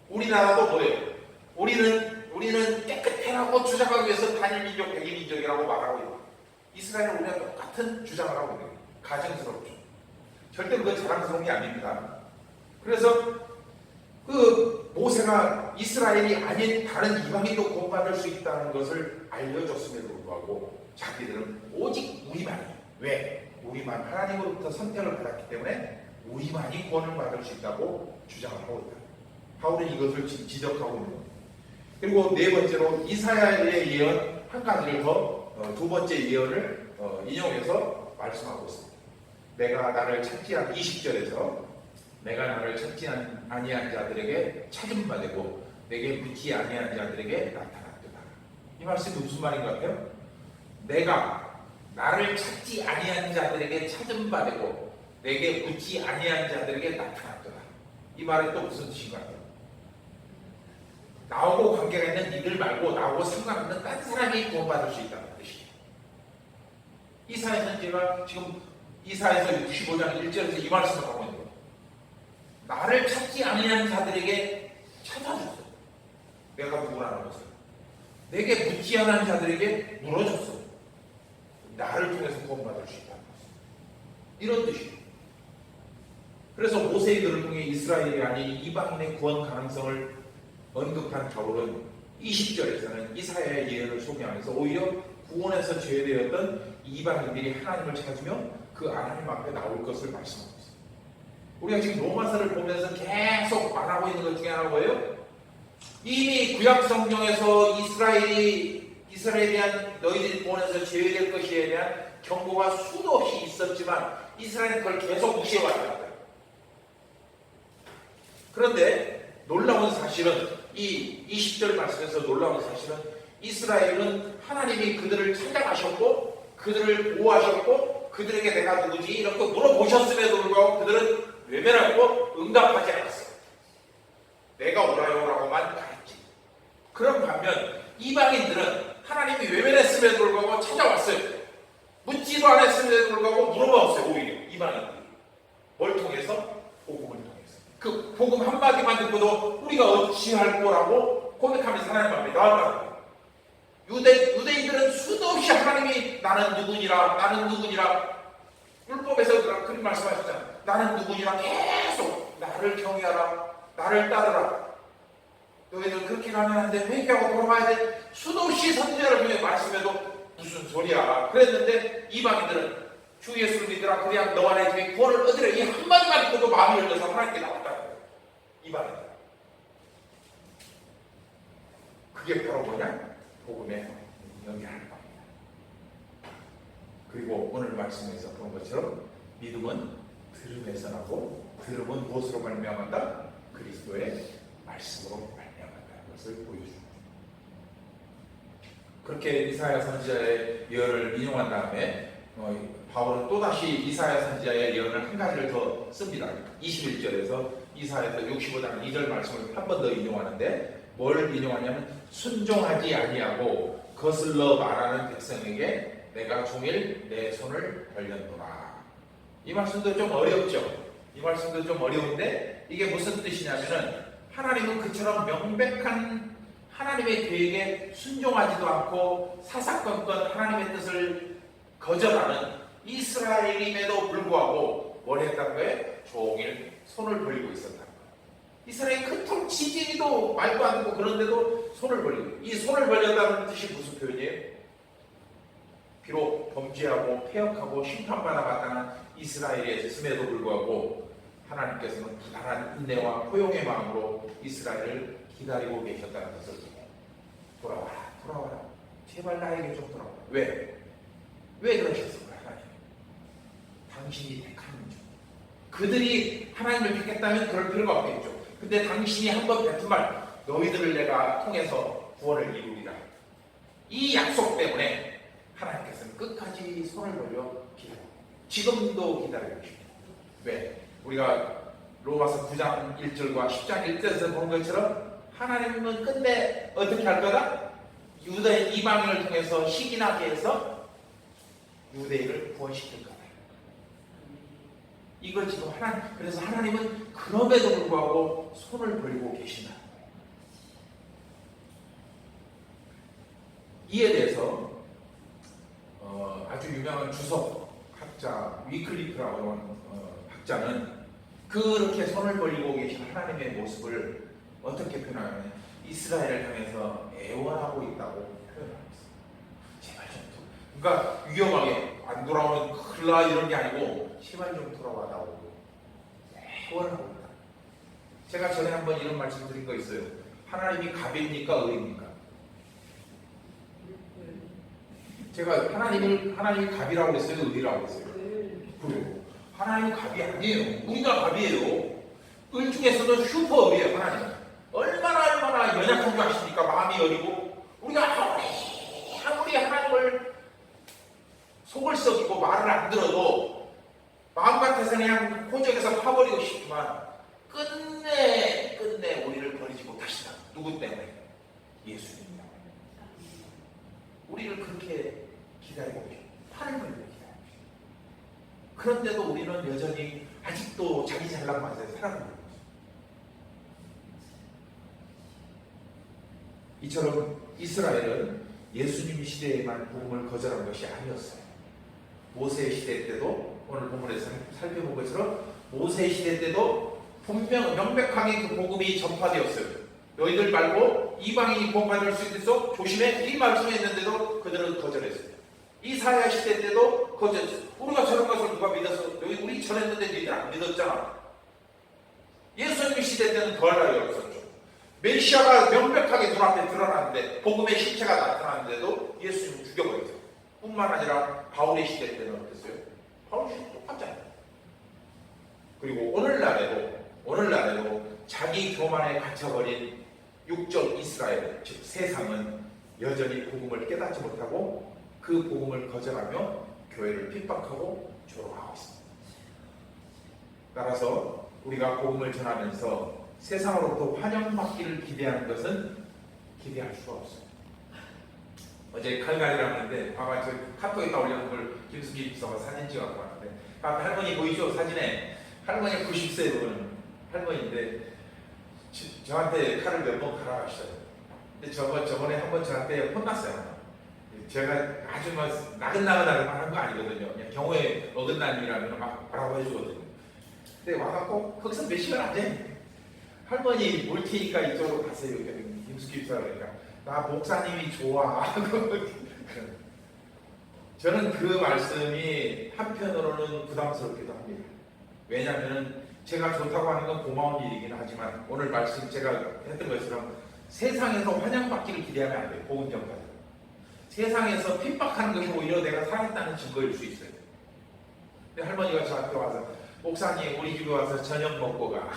S1: 우리나라도 뭐예요? 우리는 깨끗해라고 주장하기 위해서 단일민족, 백인민족이라고 말하고 있고 이스라엘은 우리가 똑같은 주장을 하고 있는 거예요. 가증스럽죠. 절대 그건 자랑스러운 게 아닙니다. 그래서 그 모세가 이스라엘이 아닌 다른 이방인도 구원받을 수 있다는 것을 알려줬음에도 불구하고 자기들은 오직 우리만이 왜? 우리만 하나님으로부터 선택을 받았기 때문에 우리만이 구원을 받을 수 있다고 주장을 하고 있다. 바울은 이것을 지적하고 있는 겁니다. 그리고 네 번째로 이사야의 예언 한 가지를 더 두 번째 예언을 인용해서 말씀하고 있습니다. 내가 나를 찾지 않은 20절에서 내가 나를 찾지 아니한 자들에게 찾음 받고 내게 묻지 아니한 자들에게 나타났도다. 이 말씀이 무슨 말인 것 같아요? 내가 나를 찾지 아니한 자들에게 찾음 받고 내게 묻지 아니한 자들에게 나타났도다. 이 말이 또 무슨 뜻인 것 같아요? 나하고 관계가 있는 이들 말고 나하고 상관없는 다른 사람이 구원받을 수 있다는 뜻이에요. 이사야 선지가 지금 이사야서 65장 1절에서 이 말씀을 하고 있는 거예요. 나를 찾지 아니한 자들에게 찾아줬어. 내가 누구라는 것을. 내게 묻지 않은 자들에게 물어줬어. 나를 통해서 구원받을 수 있다는 것을. 이런 뜻이에요. 그래서 모세의 글을 통해 이스라엘이 아닌 이방인의 구원 가능성을 언급한 바울은 20절에서는 이사야의 예언을 소개하면서 오히려 구원에서 제외되었던 이방인들이 하나님을 찾으며 그 하나님 앞에 나올 것을 말씀하고 있습니다. 우리가 지금 로마서를 보면서 계속 말하고 있는 것 중에 하나가 뭐예요? 이미 구약 성경에서 이스라엘에 대한 너희들이 구원에서 제외될 것에 대한 경고가 수도 없이 있었지만 이스라엘은 그걸 계속 무시해왔다. 그런데 놀라운 사실은 이 20절 말씀에서 놀라운 사실은 이스라엘은 하나님이 그들을 찾아가셨고 그들을 보호하셨고 그들에게 내가 누구지 이렇게 물어보셨음에도 불구하고 그들은 외면하고 응답하지 않았어요. 내가 오라요라고만 말했지. 그런 반면 이방인들은 하나님이 외면했음에도 불구하고 찾아왔어요. 묻지도 않았음에도 불구하고 물어봤어요. 오히려 이방인들이 뭘 통해서? 복음을 통해서. 그 복음 한마디만 듣고도 우리가 어찌할 거라고 고백하면서 하나님 앞에 나아가는 유대인들은 수도 없이 하나님이 나는 누구니라 율법에서 그렇게 말씀하셨잖아요. 나는 누구니라 계속 나를 경외하라, 나를 따르라. 너희들 그렇게 가면 안 돼. 회개하고 돌아가야 돼. 수도 없이 선지자를 통해 말씀해도 무슨 소리야. 그랬는데 이방인들은 주 예수를 믿으라. 그래야 너 안에 구원을 얻으라. 이 한마디만 듣고도 마음이 열려서 하나님께 나왔다는 거예요. 이방인들. 그게 바로 뭐냐? 복음에 연결하는 겁니다. 그리고 오늘 말씀에서 본 것처럼 믿음은 들음에서 나고 들음은 무엇으로 말미암았다? 그리스도의 말씀으로 말미암았다는 것을 보여줍니다. 그렇게 이사야 선지자의 예언을 인용한 다음에 바울은 또다시 이사야 선지자의 예언을 한 가지를 더 씁니다. 21절에서 이사야서 65장 2절 말씀을 한 번 더 인용하는데 뭘 인용하냐면 순종하지 아니하고 거슬러 말하는 백성에게 내가 종일 내 손을 벌렸노라. 이 말씀도 좀 어렵죠. 이 말씀도 좀 어려운데 이게 무슨 뜻이냐면은 하나님은 그처럼 명백한 하나님의 계획에 순종하지도 않고 사사건건 하나님의 뜻을 거절하는 이스라엘임에도 불구하고 뭘 했다는 거예요? 종일 손을 벌리고 있었다는 거예요. 이스라엘이 큰통 지지리도 말도 안 듣고 그런데도 손을 벌리고, 이 손을 벌렸다는 뜻이 무슨 표현이에요? 비록 범죄하고 폐역하고 심판받아 마땅한 이스라엘이었음에도 불구하고 하나님께서는 부단한 인내와 포용의 마음으로 이스라엘을 기다리고 계셨다는 것을 돌아와라. 제발 나에게 좀 돌아와라. 왜 그러셨을까요? 하나님. 당신이 택한 중. 그들이 하나님을 택했다면 그럴 필요가 없겠죠. 근데 당신이 한번 뱉은 말, 너희들을 내가 통해서 구원을 이루리라. 이 약속 때문에 하나님께서는 끝까지 손을 벌려 기다리고 지금도 기다리고 계십니다. 왜? 우리가 로마서 9장 1절과 10장 1절에서 본 것처럼 하나님은 끝내 어떻게 할 거다? 유대인 이방인을 통해서 시기나게 해서 유대인을 구원시킬 거다. 이걸 지금 그래서 하나님은 그럼에도 불구하고 손을 벌리고 계신다. 이에 대해서 아주 유명한 주석 학자 위클리프라고 하는 학자는 그렇게 손을 벌리고 계신 하나님의 모습을 어떻게 표현하냐면 이스라엘을 향해서 애원하고 있다고 표현하고 있습니다. 제발 좀 그러니까 위험하게 안 돌아오면 큰일 나 이런 게 아니고 제발 좀 돌아와다오 애원하고 있다. 제가 전에 한번 이런 말씀 드린 거 있어요. 하나님이 갑입니까 을입니까? 제가 하나님이 갑이라고 했어요? 을이라고 했어요? 그래요. 하나님은 갑이 아니에요. 우리가 갑이에요. 을 중에서도 슈퍼을이에요. 하나님. 얼마나 연약한 줄 아십니까? 마음이 여리고 우리가 아무리 하나님을 속을 썩이고 말을 안 들어도 마음 같아서 그냥 호적에서 파버리고 싶지만 끝내 우리를 버리지 못하시다. 누구 때문에? 예수님 때문에. 우리를 그렇게 기다리고 계십니다. 팔을 걸고 기다리고 계십니다. 그런데도 우리는 여전히 아직도 자기 잘난 맛에 살아가고 있습니다. 이처럼 이스라엘은 예수님 시대에만 복음을 거절한 것이 아니었어요. 모세 시대 때도 오늘 본문에서 살펴본 것처럼 모세 시대 때도 분명 명백하게 그 복음이 전파되었어요. 너희들 말고 이방인이 구원받을 수 있어 조심해, 이 말씀했는데도 그들은 거절했어요. 이사야 시대 때도 거절했어요. 우리가 저런 것을 누가 믿었어? 우리 전했는데 너희들 안 믿었잖아. 예수님 시대 때는 더할 나위 없었죠. 메시아가 명백하게 눈앞에 드러났는데 복음의 실체가 나타났는데도 예수님을 죽여버렸어요. 뿐만 아니라 바울의 시대 때는 어땠어요? 바울 시대 똑같잖아요. 그리고 오늘날에도 자기 교만에 갇혀버린 육적 이스라엘, 즉 세상은 여전히 복음을 깨닫지 못하고 그 복음을 거절하며 교회를 핍박하고 조롱하고 있습니다. 따라서 우리가 복음을 전하면서 세상으로부터 환영받기를 기대하는 것은 기대할 수가 없어요. 어제 칼갈이라고 하는데 아마 저 카톡에다 올려놓은 걸 김수기 집사가 사진 찍어갖고 왔는데 할머니 보이죠? 사진에 할머니 90세 되는 할머니인데 저한테 칼을 몇 번 갈아가셨어요. 근데 저번에 한 번 저한테 혼났어요. 제가 아주 나긋나긋하게 한 거 아니거든요. 그냥 경우에 어긋난 일이라면 막 뭐라고 해주거든요. 근데 와갖고 거기서 몇 시간 앉아. 할머니 물 튀니까 이쪽으로 가세요. 김수기 집사 그러니까 나 목사님이 좋아. 저는 그 말씀이 한편으로는 부담스럽기도 합니다. 왜냐하면 제가 좋다고 하는 건 고마운 일이긴 하지만 오늘 말씀 제가 했던 것처럼 세상에서 환영받기를 기대하면 안 돼요. 복음 전파는 세상에서 핍박하는 것이 오히려 내가 살아있다는 증거일 수 있어요. 근데 할머니가 저한테 와서 목사님 우리 집에 와서 저녁 먹고 가.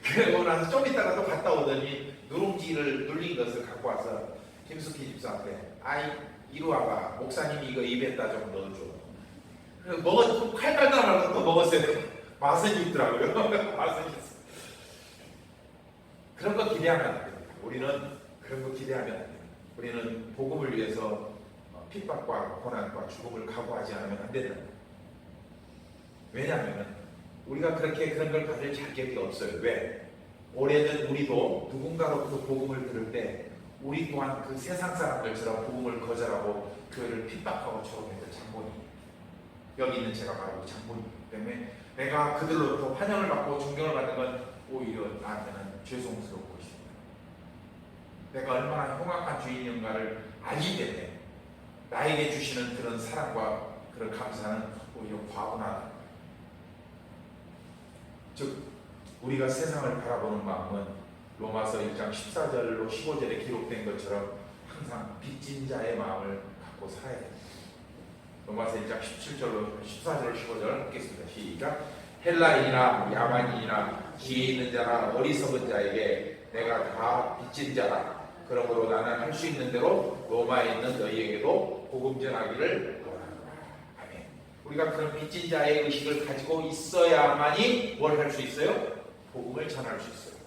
S1: 그러고 나서 좀 있다가 또 갔다 오더니 누룽지를 눌린 것을 갖고 와서 김숙희 집사한테 아이 이리 와봐. 목사님이 이거 입에다 좀 넣어줘. 칼깔다 말고 또 먹었어요. 맛은 있더라고요. 맛은 있어. 그런 거 기대하면 안 됩니다. 우리는 그런 거 기대하면 안 됩니다. 우리는 복음을 위해서 핍박과 고난과 죽음을 각오하지 않으면 안 된다. 왜냐하면 우리가 그렇게 그런 걸 받을 자격이 없어요. 왜? 오래전 우리도 누군가로부터 복음을 들을 때 우리 또한 그 세상 사람들처럼 복음을 거절하고 교회를 핍박하고 조롱했던 장본인이에요. 여기 있는 제가 바로 장본인이기 때문에 내가 그들로부터 환영을 받고 존경을 받는 건 오히려 나한테는 죄송스러운 것입니다. 내가 얼마나 흉악한 주인인가를 알기 때문에 나에게 주시는 그런 사랑과 그런 감사는 오히려 과분하다. 즉 우리가 세상을 바라보는 마음은 로마서 1장 14절로 15절에 기록된 것처럼 항상 빚진 자의 마음을 갖고 살아야 됩니다. 로마서 1장 17절로 14절 15절 읽겠습니다. 시작. 헬라인이나 야만인이나 지혜 있는 자나 어리석은 자에게 내가 다 빚진 자라. 그러므로 나는 할 수 있는 대로 로마에 있는 너희에게도 복음 전하기를 원하노라. 아멘. 우리가 그런 빚진 자의 의식을 가지고 있어야만이 뭘 할 수 있어요? 복음을 전할 수 있어요.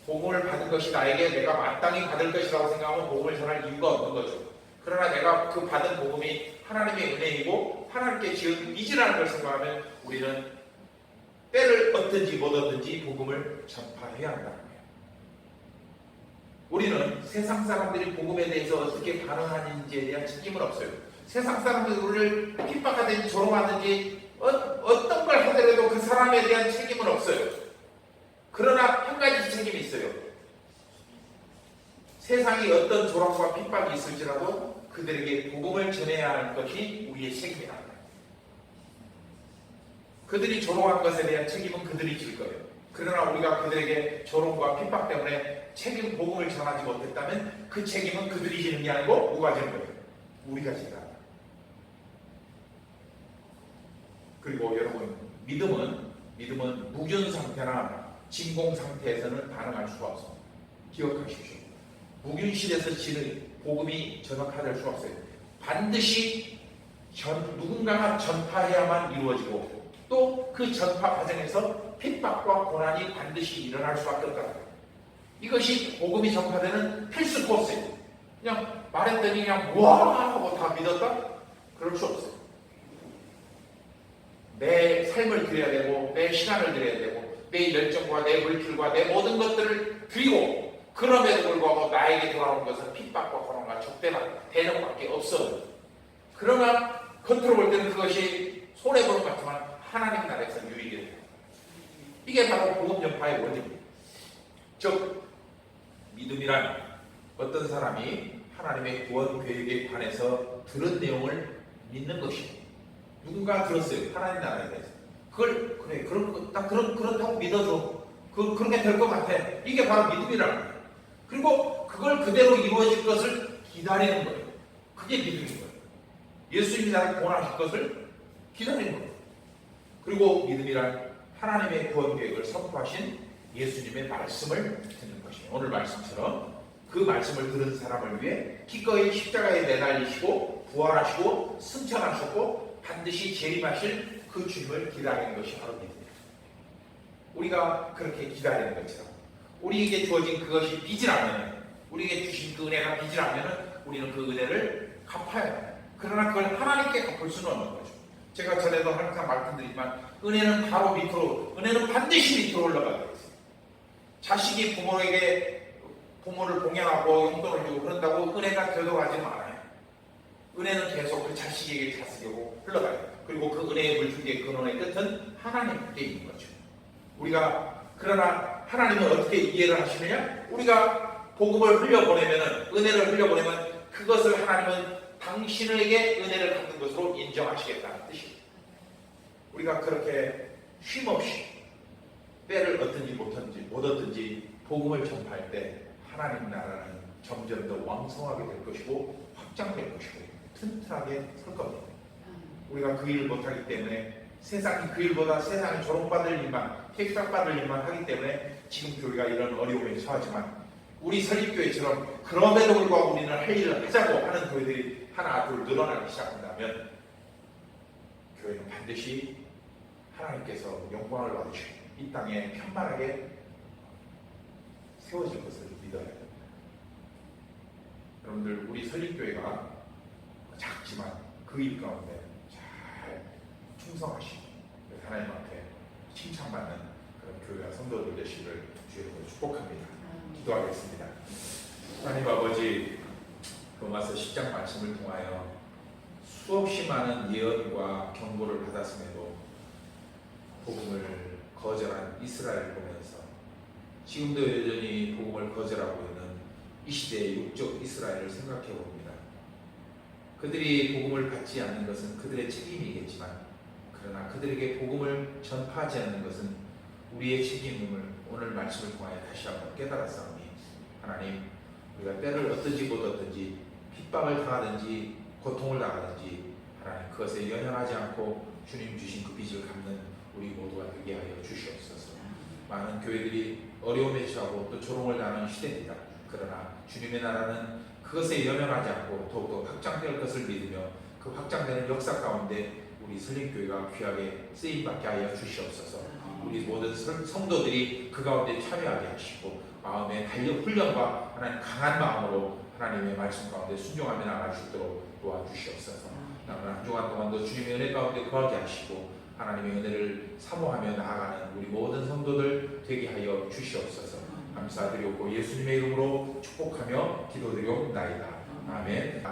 S1: 복음을 받은 것이 나에게 내가 마땅히 받을 것이라고 생각하면 복음을 전할 이유가 없는 거죠. 그러나 내가 그 받은 복음이 하나님의 은혜이고 하나님께 지은 빚이라는 걸 생각하면 우리는 때를 얻든지 못 얻든지 복음을 전파해야 한다는 거예요. 우리는 세상 사람들이 복음에 대해서 어떻게 반응하는지에 대한 책임은 없어요. 세상 사람들이 우리를 핍박하든지 조롱하든지 어떤 걸 하더라도 그 사람에 대한 책임은 없어요. 그러나 한 가지 책임이 있어요. 세상이 어떤 조롱과 핍박이 있을지라도 그들에게 복음을 전해야 하는 것이 우리의 책임이다. 그들이 조롱한 것에 대한 책임은 그들이 질 거예요. 그러나 우리가 그들에게 조롱과 핍박 때문에 복음을 전하지 못했다면 그 책임은 그들이 지는 게 아니고 누가 지는 거예요? 우리가 진다. 그리고 여러분 믿음은 무균 상태나 진공 상태에서는 반응할 수가 없습니다. 기억하십시오. 무균실에서 지는 복음이 전파될 수가 없어요. 반드시 누군가가 전파해야만 이루어지고 또 그 전파 과정에서 핍박과 고난이 반드시 일어날 수밖에 없다. 이것이 복음이 전파되는 필수 코스예요. 그냥 말했더니 그냥 와 하고 다 믿었다? 그럴 수 없어요. 내 삶을 드려야 되고 내 시간을 드려야 되고 내 열정과 내 물질과 내 모든 것들을 드리고 그럼에도 불구하고 나에게 돌아오는 것은 핍박과 고난과 적대나 대적밖에 없어요. 그러나 겉으로 볼 때는 그것이 손해보는 것 같지만 하나님 나라에서 유익이 돼요. 이게 바로 복음 전파의 원리입니다. 즉 믿음이란 어떤 사람이 하나님의 구원 계획에 관해서 들은 내용을 믿는 것이고, 누군가 들었어요. 하나님 나라에 대해서. 그걸 그래 그렇다고 믿어줘. 그렇게 될 것 같아. 이게 바로 믿음이라는 거예요. 그리고 그걸 그대로 이루어질 것을 기다리는 거예요. 그게 믿음인 거예요. 예수님이 나를 구원하실 것을 기다리는 거예요. 그리고 믿음이란 하나님의 구원 계획을 선포하신 예수님의 말씀을 듣는 것이에요. 오늘 말씀처럼 그 말씀을 들은 사람을 위해 기꺼이 십자가에 매달리시고 부활하시고 승천하셨고 반드시 재림하실 그 주님을 기다리는 것이 바로 믿음이에요. 우리가 그렇게 기다리는 것처럼 우리에게 주어진 그것이 빚이라면, 우리에게 주신 그 은혜가 빚이라면 우리는 그 은혜를 갚아야 해요. 그러나 그걸 하나님께 갚을 수는 없는 거죠. 제가 전에도 항상 말씀드리지만 은혜는 바로 밑으로, 은혜는 반드시 밑으로 올라가야 돼요. 자식이 부모를 봉양하고 용돈을 주고 그런다고 은혜가 되돌아가지 않아요. 은혜는 계속 그 자식에게 자식이고 흘러가요. 그리고 그 은혜의 물줄기의 근원의 끝은 하나님께 있는 거죠. 그러나 하나님은 어떻게 이해를 하시느냐? 우리가 복음을 흘려보내면, 은혜를 흘려보내면 그것을 하나님은 당신에게 은혜를 갚는 것으로 인정하시겠다는 뜻이에요. 우리가 그렇게 쉼없이 때를 얻든지 못 얻든지 복음을 전파할 때 하나님 나라는 점점 더 왕성하게 될 것이고 확장될 것이고 튼튼하게 설 겁니다. 우리가 그 일을 못하기 때문에 세상이 그 일보다 세상이 조롱받을 일만, 택삭받을 일만 하기 때문에 지금 교회가 이런 어려움에 처하지만, 우리 설립교회처럼 그럼에도 불구하고 우리는 할 일을 하자고 하는 교회들이 하나 둘 늘어나기 시작한다면 교회는 반드시 하나님께서 영광을 받으시고 이 땅에 편만하게 세워질 것을 믿어야 됩니다. 여러분들, 우리 설립교회가 작지만 그 일 가운데 잘 충성하시고 하나님 앞에 칭찬받는 그런 교회와 성도들 되시기를 주님으로 축복합니다. 기도하겠습니다. 하나님 아버지, 로마서 10장 말씀을 통하여 수없이 많은 예언과 경고를 받았음에도 복음을 거절한 이스라엘을 보면서 지금도 여전히 복음을 거절하고 있는 이 시대의 육적 이스라엘을 생각해 봅니다. 그들이 복음을 받지 않는 것은 그들의 책임이겠지만, 그러나 그들에게 복음을 전파하지 않는 것은 우리의 책임임을 오늘 말씀을 통하여 다시 한번 깨달았사오니, 하나님, 우리가 때를 얻든지 못 얻든지 핍박을 당하든지 고통을 당하든지 하나님 그것에 연연하지 않고 주님 주신 그 빚을 갚는 우리 모두가 되게 하여 주시옵소서. 많은 교회들이 어려움에 처하고 또 조롱을 당하는 시대입니다. 그러나 주님의 나라는 그것에 연연하지 않고 더욱더 확장될 것을 믿으며 그 확장되는 역사 가운데 우리 설립교회가 귀하게 쓰임받게 하여 주시옵소서. 우리 모든 성도들이 그 가운데 참여하게 하시고 마음의 달력 훈련과 하나님 강한 마음으로 하나님의 말씀 가운데 순종하며 나아갈 수 있도록 도와주시옵소서. 남은 한 주간 동안도 주님의 은혜 가운데 거하게 하시고 하나님의 은혜를 사모하며 나아가는 우리 모든 성도들 되게 하여 주시옵소서. 감사드리고 예수님의 이름으로 축복하며 기도드리옵나이다. 아멘.